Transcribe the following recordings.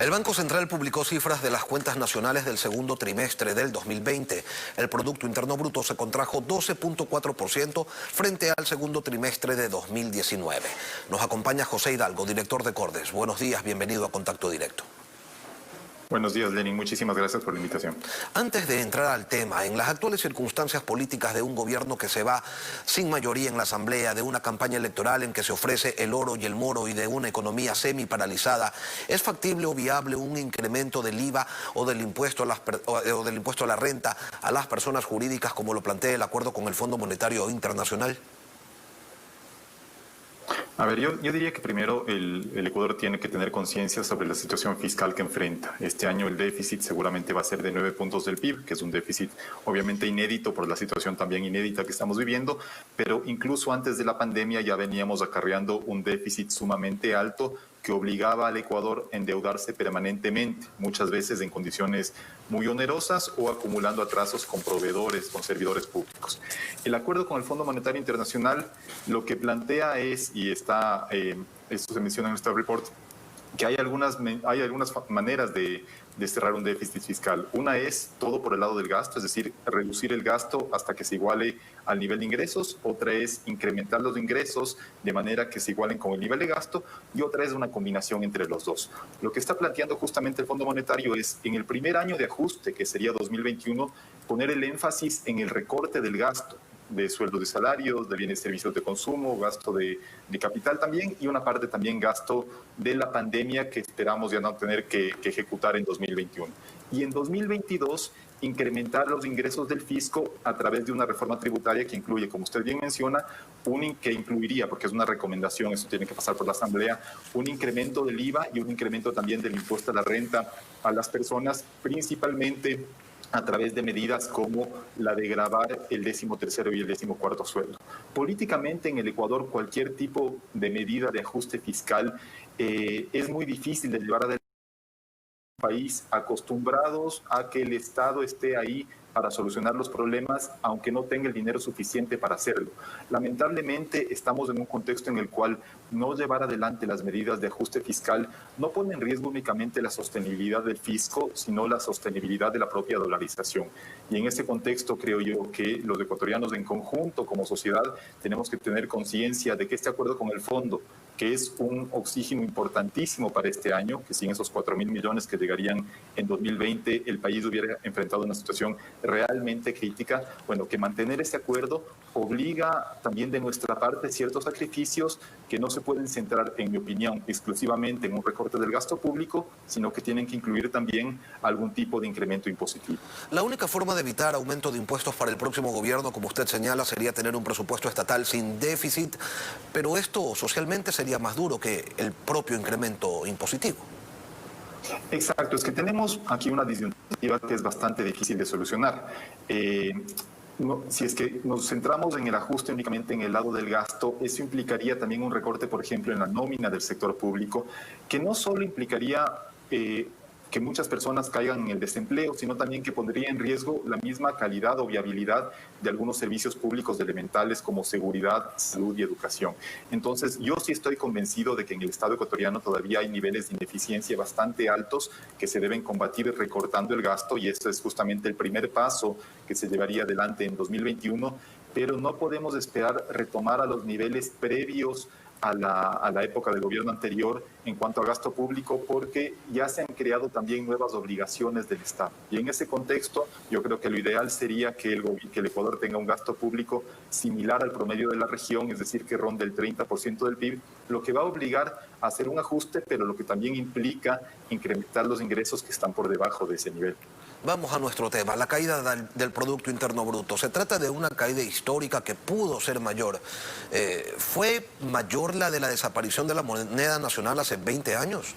El Banco Central publicó cifras de las cuentas nacionales del segundo trimestre del 2020. El Producto Interno Bruto se contrajo 12.4% frente al segundo trimestre de 2019. Nos acompaña José Hidalgo, director de Cordes. Buenos días, bienvenido a Contacto Directo. Buenos días, Lenin. Muchísimas gracias por la invitación. Antes de entrar al tema, en las actuales circunstancias políticas de un gobierno que se va sin mayoría en la Asamblea, de una campaña electoral en que se ofrece el oro y el moro y de una economía semi-paralizada, ¿es factible o viable un incremento del IVA o del impuesto a la renta a las personas jurídicas como lo plantea el acuerdo con el Fondo Monetario Internacional? A ver, yo diría que primero el Ecuador tiene que tener conciencia sobre la situación fiscal que enfrenta. Este año el déficit seguramente va a ser de 9 puntos del PIB, que es un déficit obviamente inédito por la situación también inédita que estamos viviendo, pero incluso antes de la pandemia ya veníamos acarreando un déficit sumamente alto que obligaba al Ecuador a endeudarse permanentemente, muchas veces en condiciones muy onerosas o acumulando atrasos con proveedores, con servidores públicos. El acuerdo con el Fondo Monetario Internacional lo que plantea es, y esto se menciona en nuestro report, que hay algunas maneras de cerrar un déficit fiscal. Una es todo por el lado del gasto, es decir, reducir el gasto hasta que se iguale al nivel de ingresos. Otra es incrementar los ingresos de manera que se igualen con el nivel de gasto. Y otra es una combinación entre los dos. Lo que está planteando justamente el Fondo Monetario es, en el primer año de ajuste, que sería 2021, poner el énfasis en el recorte del gasto, de sueldos de salarios, de bienes y servicios de consumo, gasto de capital también, y una parte también gasto de la pandemia que esperamos ya no tener que ejecutar en 2021. Y en 2022 incrementar los ingresos del fisco a través de una reforma tributaria que incluye, como usted bien menciona, que incluiría, porque es una recomendación, eso tiene que pasar por la Asamblea, un incremento del IVA y un incremento también del impuesto a la renta a las personas, principalmente a través de medidas como la de gravar el 13º y el 14º sueldo. Políticamente en el Ecuador cualquier tipo de medida de ajuste fiscal es muy difícil de llevar adelante en un país acostumbrados a que el Estado esté ahí para solucionar los problemas, aunque no tenga el dinero suficiente para hacerlo. Lamentablemente estamos en un contexto en el cual no llevar adelante las medidas de ajuste fiscal no pone en riesgo únicamente la sostenibilidad del fisco, sino la sostenibilidad de la propia dolarización. Y en ese contexto creo yo que los ecuatorianos en conjunto, como sociedad, tenemos que tener conciencia de que este acuerdo con el fondo, que es un oxígeno importantísimo para este año, que sin esos 4.000 millones que llegarían en 2020, el país hubiera enfrentado una situación realmente crítica. Bueno, que mantener ese acuerdo obliga también de nuestra parte ciertos sacrificios que no se pueden centrar, en mi opinión, exclusivamente en un recorte del gasto público, sino que tienen que incluir también algún tipo de incremento impositivo. La única forma de evitar aumento de impuestos para el próximo gobierno, como usted señala, sería tener un presupuesto estatal sin déficit, pero esto socialmente sería más duro que el propio incremento impositivo. Exacto, es que tenemos aquí una disyuntiva que es bastante difícil de solucionar. Si es que nos centramos en el ajuste únicamente en el lado del gasto, eso implicaría también un recorte, por ejemplo, en la nómina del sector público, que no solo implicaría que muchas personas caigan en el desempleo, sino también que pondría en riesgo la misma calidad o viabilidad de algunos servicios públicos elementales como seguridad, salud y educación. Entonces, yo sí estoy convencido de que en el Estado ecuatoriano todavía hay niveles de ineficiencia bastante altos que se deben combatir recortando el gasto, y este es justamente el primer paso que se llevaría adelante en 2021, pero no podemos esperar retomar a los niveles previos a la época del gobierno anterior en cuanto a gasto público, porque ya se han creado también nuevas obligaciones del Estado. Y en ese contexto, yo creo que lo ideal sería que el Ecuador tenga un gasto público similar al promedio de la región, es decir, que ronde el 30% del PIB, lo que va a obligar a hacer un ajuste, pero lo que también implica incrementar los ingresos que están por debajo de ese nivel. Vamos a nuestro tema, la caída del Producto Interno Bruto. Se trata de una caída histórica que pudo ser mayor. ¿Fue mayor la de la desaparición de la moneda nacional hace 20 años?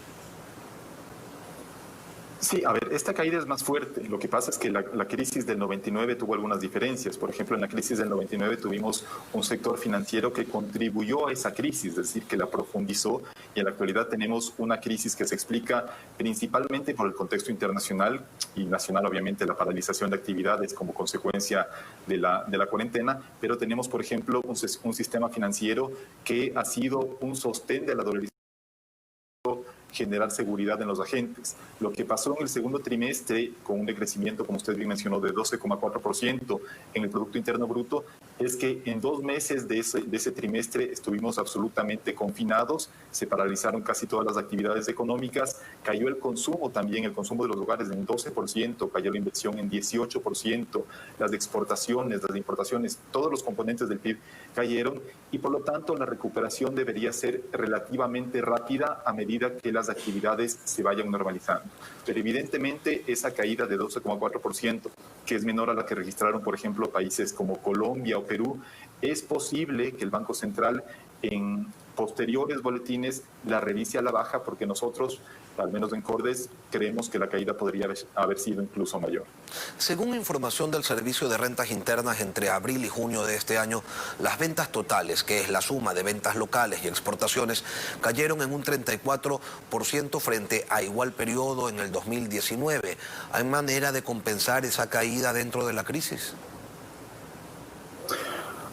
Sí, a ver, esta caída es más fuerte. Lo que pasa es que la crisis del 99 tuvo algunas diferencias. Por ejemplo, en la crisis del 99 tuvimos un sector financiero que contribuyó a esa crisis, es decir, que la profundizó, y en la actualidad tenemos una crisis que se explica principalmente por el contexto internacional y nacional, obviamente, la paralización de actividades como consecuencia de la cuarentena, pero tenemos, por ejemplo, un sistema financiero que ha sido un sostén de la dolarización generar seguridad en los agentes. Lo que pasó en el segundo trimestre, con un decrecimiento, como usted bien mencionó, de 12,4% en el Producto Interno Bruto, es que en 2 meses de ese trimestre estuvimos absolutamente confinados, se paralizaron casi todas las actividades económicas, cayó el consumo también, el consumo de los hogares en 12%, cayó la inversión en 18%, las exportaciones, las importaciones, todos los componentes del PIB cayeron y por lo tanto la recuperación debería ser relativamente rápida a medida que las actividades se vayan normalizando. Pero evidentemente esa caída de 12,4%, que es menor a la que registraron, por ejemplo, países como Colombia o Perú, es posible que el Banco Central en posteriores boletines la revise a la baja porque nosotros, al menos en Cordes, creemos que la caída podría haber sido incluso mayor. Según información del Servicio de Rentas Internas, entre abril y junio de este año, las ventas totales, que es la suma de ventas locales y exportaciones, cayeron en un 34% frente a igual periodo en el 2019. ¿Hay manera de compensar esa caída dentro de la crisis?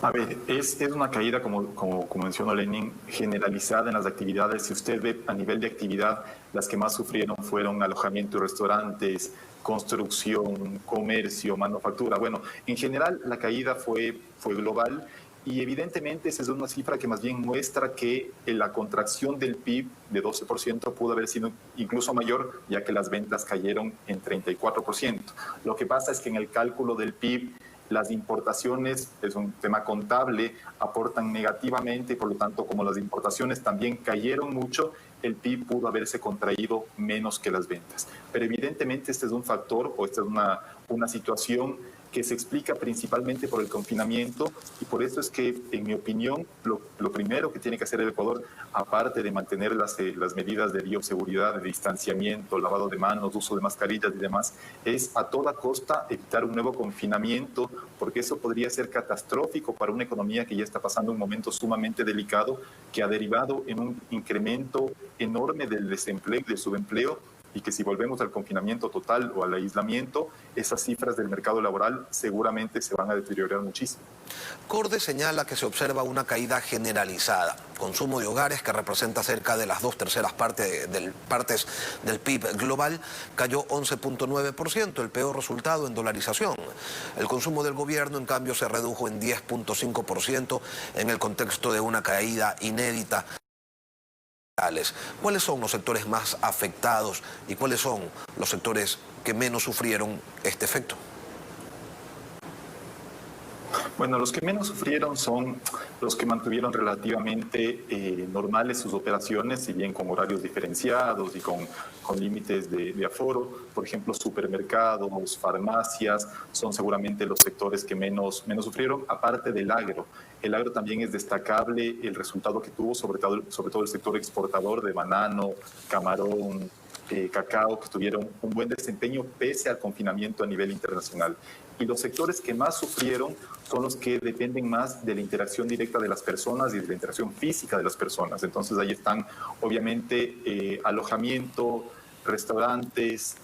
A ver, es una caída, como mencionó Lenin, generalizada en las actividades. Si usted ve a nivel de actividad, las que más sufrieron fueron alojamiento y restaurantes, construcción, comercio, manufactura. Bueno, en general la caída fue global y evidentemente esa es una cifra que más bien muestra que la contracción del PIB de 12% pudo haber sido incluso mayor, ya que las ventas cayeron en 34%. Lo que pasa es que en el cálculo del PIB, las importaciones, es un tema contable, aportan negativamente y por lo tanto como las importaciones también cayeron mucho, el PIB pudo haberse contraído menos que las ventas. Pero evidentemente este es un factor o esta es una situación que se explica principalmente por el confinamiento y por eso es que, en mi opinión, lo primero que tiene que hacer el Ecuador, aparte de mantener las medidas de bioseguridad, de distanciamiento, lavado de manos, uso de mascarillas y demás, es a toda costa evitar un nuevo confinamiento, porque eso podría ser catastrófico para una economía que ya está pasando un momento sumamente delicado, que ha derivado en un incremento enorme del desempleo y del subempleo, y que si volvemos al confinamiento total o al aislamiento, esas cifras del mercado laboral seguramente se van a deteriorar muchísimo. Cordes señala que se observa una caída generalizada. Consumo de hogares, que representa cerca de las 2/3 partes del PIB global, cayó 11,9%, el peor resultado en dolarización. El consumo del gobierno, en cambio, se redujo en 10,5% en el contexto de una caída inédita. ¿Cuáles son los sectores más afectados y cuáles son los sectores que menos sufrieron este efecto? Bueno, los que menos sufrieron son los que mantuvieron relativamente normales sus operaciones, si bien con horarios diferenciados y con límites de aforo. Por ejemplo, supermercados, farmacias, son seguramente los sectores que menos sufrieron, aparte del agro. El agro también es destacable el resultado que tuvo, sobre todo el sector exportador de banano, camarón, cacao, que tuvieron un buen desempeño pese al confinamiento a nivel internacional. Y los sectores que más sufrieron son los que dependen más de la interacción directa de las personas y de la interacción física de las personas. Entonces ahí están obviamente alojamiento, restaurantes,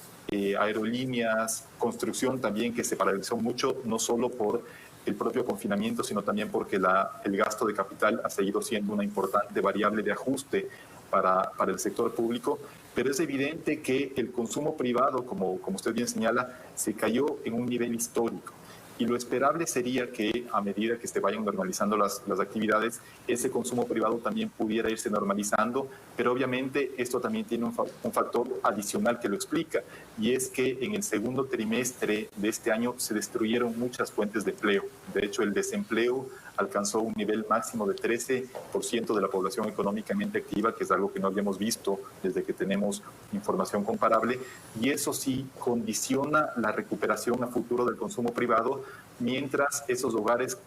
aerolíneas, construcción también, que se paralizó mucho, no solo por el propio confinamiento, sino también porque el gasto de capital ha seguido siendo una importante variable de ajuste para el sector público, pero es evidente que el consumo privado, como usted bien señala, se cayó en un nivel histórico. Y lo esperable sería que a medida que se vayan normalizando las actividades, ese consumo privado también pudiera irse normalizando, pero obviamente esto también tiene un factor adicional que lo explica, y es que en el segundo trimestre de este año se destruyeron muchas fuentes de empleo. De hecho, el desempleo alcanzó un nivel máximo de 13% de la población económicamente activa, que es algo que no habíamos visto desde que tenemos información comparable, y eso sí condiciona la recuperación a futuro del consumo privado, mientras esos hogares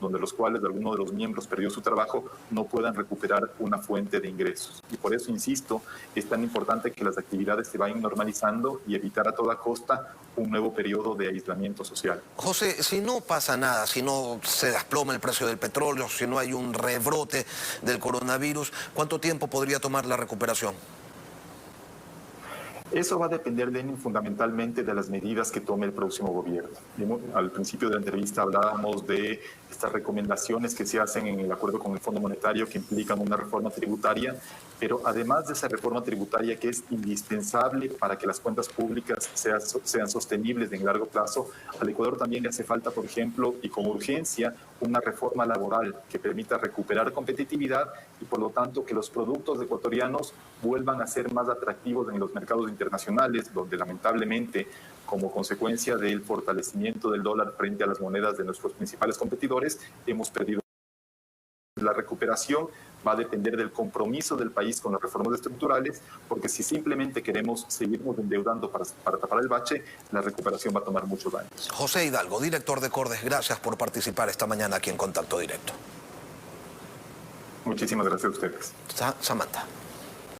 donde los cuales alguno de los miembros perdió su trabajo no puedan recuperar una fuente de ingresos. Y por eso, insisto, es tan importante que las actividades se vayan normalizando y evitar a toda costa un nuevo periodo de aislamiento social. José, si no pasa nada, si no se desploma el precio del petróleo, si no hay un rebrote del coronavirus, ¿cuánto tiempo podría tomar la recuperación? Eso va a depender, Lenin, fundamentalmente de las medidas que tome el próximo gobierno. Al principio de la entrevista hablábamos de estas recomendaciones que se hacen en el acuerdo con el Fondo Monetario que implican una reforma tributaria, pero además de esa reforma tributaria que es indispensable para que las cuentas públicas sean sostenibles en largo plazo, al Ecuador también le hace falta, por ejemplo, y con urgencia, una reforma laboral que permita recuperar competitividad y, por lo tanto, que los productos ecuatorianos vuelvan a ser más atractivos en los mercados internacionales, donde lamentablemente, como consecuencia del fortalecimiento del dólar frente a las monedas de nuestros principales competidores, hemos perdido. La recuperación va a depender del compromiso del país con las reformas estructurales, porque si simplemente queremos seguirnos endeudando para tapar el bache, la recuperación va a tomar muchos años. José Hidalgo, director de Cordes, gracias por participar esta mañana aquí en Contacto Directo. Muchísimas gracias a ustedes. Samantha.